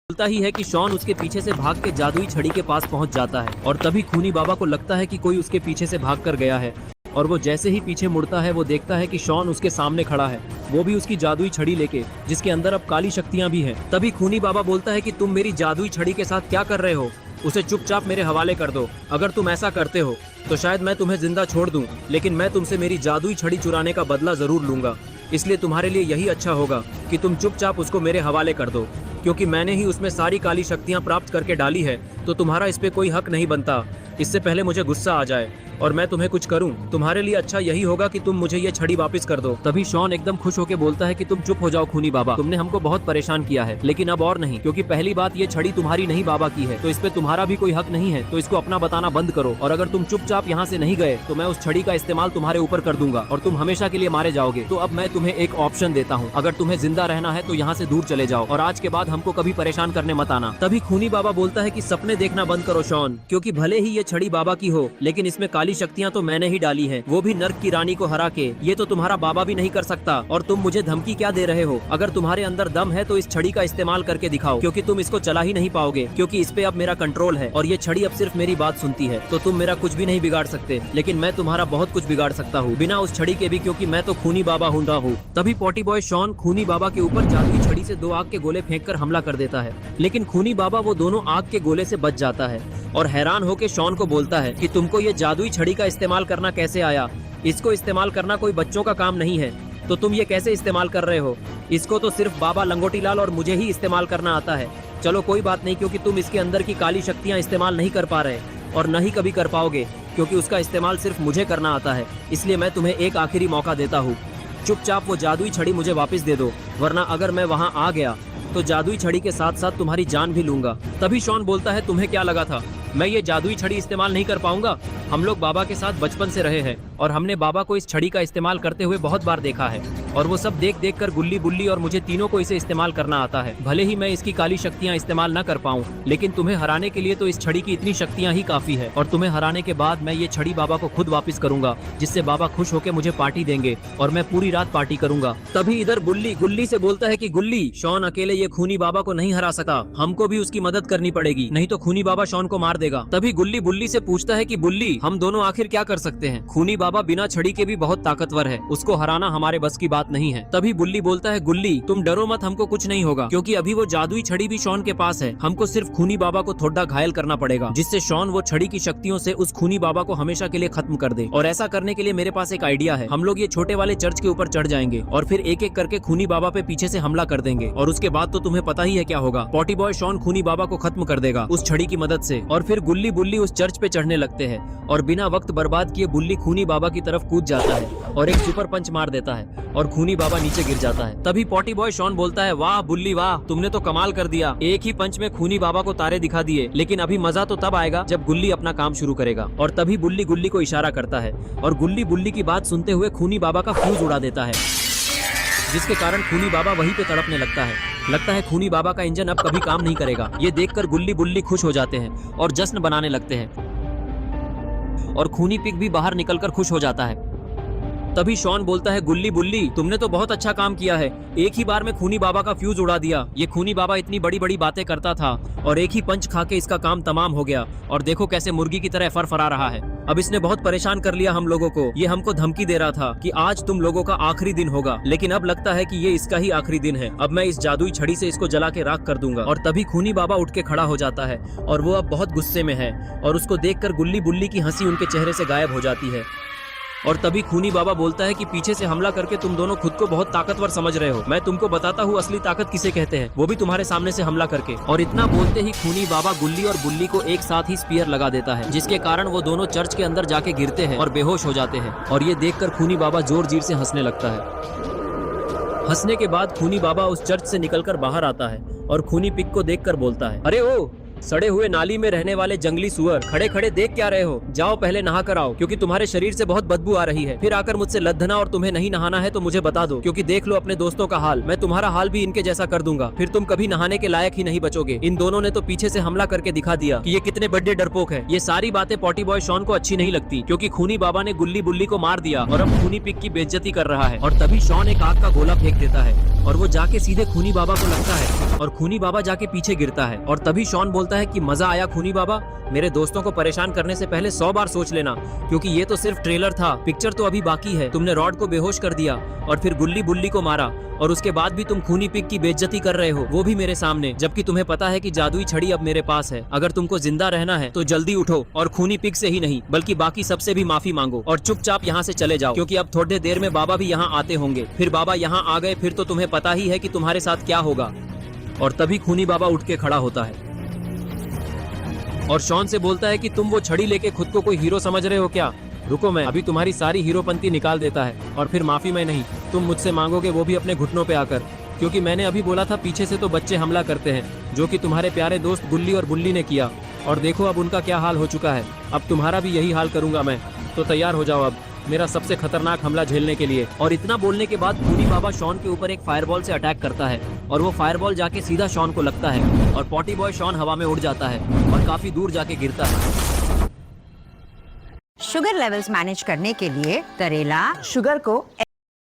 बोलता ही है कि शॉन उसके पीछे से भाग के जादुई छड़ी के पास पहुंच जाता है और तभी खूनी बाबा को लगता है कि कोई उसके पीछे से भाग कर गया है और वो जैसे ही पीछे मुड़ता है वो देखता है कि शॉन उसके सामने खड़ा है, वो भी उसकी जादुई छड़ी लेके, जिसके अंदर अब काली शक्तियां भी हैं। तभी खूनी बाबा बोलता है कि तुम मेरी जादुई छड़ी के साथ क्या कर रहे हो, उसे चुपचाप मेरे हवाले कर दो। अगर तुम ऐसा करते हो तो शायद मैं तुम्हें जिंदा छोड़ दूं, लेकिन मैं तुमसे मेरी जादुई छड़ी चुराने का बदला जरूर लूंगा। इसलिए तुम्हारे लिए यही अच्छा होगा कि तुम चुपचाप उसको मेरे हवाले कर दो, क्योंकि मैंने ही उसमें सारी काली शक्तियां प्राप्त करके डाली है, तो तुम्हारा इस पे कोई हक नहीं बनता। इससे पहले मुझे गुस्सा आ जाए और मैं तुम्हें कुछ करूं, तुम्हारे लिए अच्छा यही होगा कि तुम मुझे ये छड़ी वापस कर दो। तभी शॉन एकदम खुश होकर बोलता है कि तुम चुप हो जाओ खूनी बाबा, तुमने हमको बहुत परेशान किया है, लेकिन अब और नहीं, क्योंकि पहली बात ये छड़ी तुम्हारी नहीं बाबा की है, तो इस पे तुम्हारा भी कोई हक नहीं है, तो इसको अपना बताना बंद करो। और अगर तुम चुपचाप यहाँ से नहीं गए तो मैं उस छड़ी का इस्तेमाल तुम्हारे ऊपर कर दूंगा और तुम हमेशा के लिए मारे जाओगे। तो अब मैं तुम्हें एक ऑप्शन देता हूँ, अगर तुम्हें जिंदा रहना है तो यहाँ से दूर चले जाओ और आज के बाद हमको कभी परेशान करने मत आना। तभी खूनी बाबा बोलता है कि सपने देखना बंद करो शॉन, क्योंकि भले ही ये छड़ी बाबा की हो, लेकिन इसमें काली शक्तियाँ तो मैंने ही डाली है, वो भी नर्क की रानी को हरा के। ये तो तुम्हारा बाबा भी नहीं कर सकता और तुम मुझे धमकी क्या दे रहे हो? अगर तुम्हारे अंदर दम है तो इस छड़ी का इस्तेमाल करके दिखाओ, क्योंकि तुम इसको चला ही नहीं पाओगे, क्योंकि इस पे अब मेरा कंट्रोल है और ये छड़ी अब सिर्फ मेरी बात सुनती है। तो तुम मेरा कुछ भी नहीं बिगाड़ सकते, लेकिन मैं तुम्हारा बहुत कुछ बिगाड़ सकता हूँ बिना उस छड़ी के भी, क्योंकि मैं तो खूनी बाबा हूँ। तभी पॉटी बॉय शॉन खूनी बाबा के ऊपर जादुई छड़ी से 2 आग के गोले फेंक कर हमला कर देता है, लेकिन खूनी बाबा वो दोनों आग के गोले से बच जाता है और हैरान होकर शॉन को बोलता है कि तुमको ये जादुई छड़ी का इस्तेमाल करना कैसे आया? इसको इस्तेमाल करना कोई बच्चों का काम नहीं है, तो तुम ये कैसे इस्तेमाल कर रहे हो? इसको तो सिर्फ बाबा लंगोटी लाल और मुझे ही इस्तेमाल करना आता है। चलो कोई बात नहीं, क्योंकि तुम इसके अंदर की काली शक्तियाँ इस्तेमाल नहीं कर पा रहे और न ही कभी कर पाओगे, क्योंकि उसका इस्तेमाल सिर्फ मुझे करना आता है। इसलिए मैं तुम्हें एक आखिरी मौका देता हूँ, चुपचाप वो जादुई छड़ी मुझे वापस दे दो, वरना अगर मैं वहाँ आ गया तो जादुई छड़ी के साथ साथ तुम्हारी जान भी लूंगा। तभी शॉन बोलता है तुम्हें क्या लगा था मैं ये जादुई छड़ी इस्तेमाल नहीं कर पाऊंगा? हम लोग बाबा के साथ बचपन से रहे हैं और हमने बाबा को इस छड़ी का इस्तेमाल करते हुए बहुत बार देखा है और वो सब देख देख कर गुल्ली बुल्ली और मुझे तीनों को इसे इस्तेमाल करना आता है। भले ही मैं इसकी काली शक्तियाँ इस्तेमाल न कर पाऊँ, लेकिन तुम्हें हराने के लिए तो इस छड़ी की इतनी शक्तियाँ ही काफी है और तुम्हें हराने के बाद मैं ये छड़ी बाबा को खुद वापस करूंगा, जिससे बाबा खुश होकर मुझे पार्टी देंगे और मैं पूरी रात पार्टी करूंगा। तभी इधर बुल्ली गुल्ली से बोलता है कि गुल्ली, शॉन अकेले ये खूनी बाबा को नहीं हरा सकता, हमको भी उसकी मदद करनी पड़ेगी, नहीं तो खूनी बाबा शॉन को मार देगा। तभी गुल्ली बुल्ली से पूछता है कि बुल्ली, हम दोनों आखिर क्या कर सकते हैं? खूनी बाबा बिना छड़ी के भी बहुत ताकतवर है, उसको हराना हमारे बस की बात नहीं है। तभी बुल्ली बोलता है गुल्ली, तुम डरो मत, हमको कुछ नहीं होगा, क्योंकि अभी वो जादुई छड़ी भी शॉन के पास है। हमको सिर्फ खूनी बाबा को थोड़ा घायल करना पड़ेगा, जिससे शॉन वो छड़ी की शक्तियों से उस खूनी बाबा को हमेशा के लिए खत्म कर दे। और ऐसा करने के लिए मेरे पास एक आइडिया है, हम लोग ये छोटे वाले चर्च के ऊपर चढ़ जाएंगे और फिर एक एक करके खूनी बाबा पे पीछे से हमला कर देंगे और उसके बाद तो तुम्हें पता ही है क्या होगा। पॉटी बॉय शॉन खूनी बाबा को खत्म कर देगा उस छड़ी की मदद से और फिर गुल्ली बुल्ली उस चर्च पे चढ़ने लगते हैं और बिना वक्त बर्बाद किए बुल्ली खूनी बाबा की तरफ कूद जाता है और एक सुपर पंच मार देता है और खूनी बाबा नीचे गिर जाता है। तभी पॉटी बॉय शॉन बोलता है, वाह बुल्ली वाह, तुमने तो कमाल कर दिया, एक ही पंच में खूनी बाबा को तारे दिखा दिए, लेकिन अभी मजा तो तब आएगा जब गुल्ली अपना काम शुरू करेगा। और तभी बुल्ली गुल्ली को इशारा करता है और गुल्ली बुल्ली की बात सुनते हुए खूनी बाबा का फ्यूज उड़ा देता है, जिसके कारण खूनी बाबा वहीं पे तड़पने लगता है खूनी बाबा का इंजन अब कभी काम नहीं करेगा। ये देखकर गुल्ली बुल्ली खुश हो जाते हैं और जश्न बनाने लगते हैं और खूनी पिग भी बाहर निकलकर खुश हो जाता है। तभी शॉन बोलता है, गुल्ली बुल्ली, तुमने तो बहुत अच्छा काम किया है, एक ही बार में खूनी बाबा का फ्यूज उड़ा दिया। ये खूनी बाबा इतनी बड़ी बड़ी बातें करता था और एक ही पंच खा के इसका काम तमाम हो गया और देखो कैसे मुर्गी की तरह फरफरा रहा है। अब इसने बहुत परेशान कर लिया हम लोगों को, ये हमको धमकी दे रहा था कि आज तुम लोगों का आखिरी दिन होगा, लेकिन अब लगता है कि ये इसका ही आखिरी दिन है। अब मैं इस जादुई छड़ी से इसको जला के राख कर दूंगा। और तभी खूनी बाबा उठ के खड़ा हो जाता है और वो अब बहुत गुस्से में है और उसको देखकर गुल्ली बुल्ली की हंसी उनके चेहरे से गायब हो जाती है। और तभी खूनी बाबा बोलता है कि पीछे से हमला करके तुम दोनों खुद को बहुत ताकतवर समझ रहे हो, मैं तुमको बताता हूँ असली ताकत किसे कहते हैं, वो भी तुम्हारे सामने से हमला करके। और इतना बोलते ही खूनी बाबा गुल्ली और बुल्ली को एक साथ ही स्पीयर लगा देता है, जिसके कारण वो दोनों चर्च के अंदर जाके गिरते हैं और बेहोश हो जाते हैं। और ये देखकर खूनी बाबा जोर जीर से हंसने लगता है। हंसने के बाद खूनी बाबा उस चर्च से निकलकर बाहर आता है और खूनी पिग को देखकर बोलता है, अरे ओ सड़े हुए नाली में रहने वाले जंगली सुअर, खड़े खड़े देख क्या रहे हो? जाओ पहले नहा कर आओ, क्योंकि तुम्हारे शरीर से बहुत बदबू आ रही है। फिर आकर मुझसे लद्धना और तुम्हें नहीं नहाना है तो मुझे बता दो, क्योंकि देख लो अपने दोस्तों का हाल, मैं तुम्हारा हाल भी इनके जैसा कर दूंगा, फिर तुम कभी नहाने के लायक ही नहीं बचोगे। इन दोनों ने तो पीछे से हमला करके दिखा दिया कि ये कितने बड़े डरपोक है। ये सारी बातें पॉटी बॉय शॉन को अच्छी नहीं लगती, क्योंकि खूनी बाबा ने गुल्ली बुल्ली को मार दिया और अब खूनी पिग की बेइज्जती कर रहा है। और तभी शॉन एक आग का गोला फेंक देता है और वो जाके सीधे खूनी बाबा को लगता है और खूनी बाबा जाके पीछे गिरता है और तभी शॉन बोलता है कि मजा आया खूनी बाबा, मेरे दोस्तों को परेशान करने से पहले 100 बार सोच लेना, क्योंकि ये तो सिर्फ ट्रेलर था, पिक्चर तो अभी बाकी है। तुमने रॉड को बेहोश कर दिया और फिर गुल्ली बुल्ली को मारा और उसके बाद भी तुम खूनी पिग की बेइज्जती कर रहे हो, वो भी मेरे सामने, जबकि तुम्हें पता है कि जादुई छड़ी अब मेरे पास है। अगर तुमको जिंदा रहना है तो जल्दी उठो और खूनी पिग से ही नहीं बल्कि बाकी सबसे भी माफी मांगो और चुपचाप यहाँ से चले जाओ, क्योंकि अब थोड़ी देर में बाबा भी यहाँ आते होंगे। फिर बाबा यहाँ आ गए फिर तो तुम्हें पता ही है कि तुम्हारे साथ क्या होगा। और तभी खूनी बाबा उठ के खड़ा होता है और शॉन से बोलता है कि तुम वो छड़ी लेके खुद को कोई हीरो समझ रहे हो क्या? रुको, मैं अभी तुम्हारी सारी हीरोपंती निकाल देता है। और फिर माफी मैं नहीं, तुम मुझसे मांगोगे, वो भी अपने घुटनों पे आकर, क्योंकि मैंने अभी बोला था पीछे से तो बच्चे हमला करते हैं, जो कि तुम्हारे प्यारे दोस्त गुल्ली और बुल्ली ने किया। और देखो अब उनका क्या हाल हो चुका है। अब तुम्हारा भी यही हाल करूंगा मैं, तो तैयार हो जाओ अब मेरा सबसे खतरनाक हमला झेलने के लिए। और इतना बोलने के बाद खूनी बाबा शॉन के ऊपर एक फायरबॉल से अटैक करता है और वो फायरबॉल जाके सीधा शॉन को लगता है और पॉटी बॉय शॉन हवा में उड़ जाता है और काफी दूर जाके गिरता है। शुगर लेवल्स मैनेज करने के लिए करेला शुगर को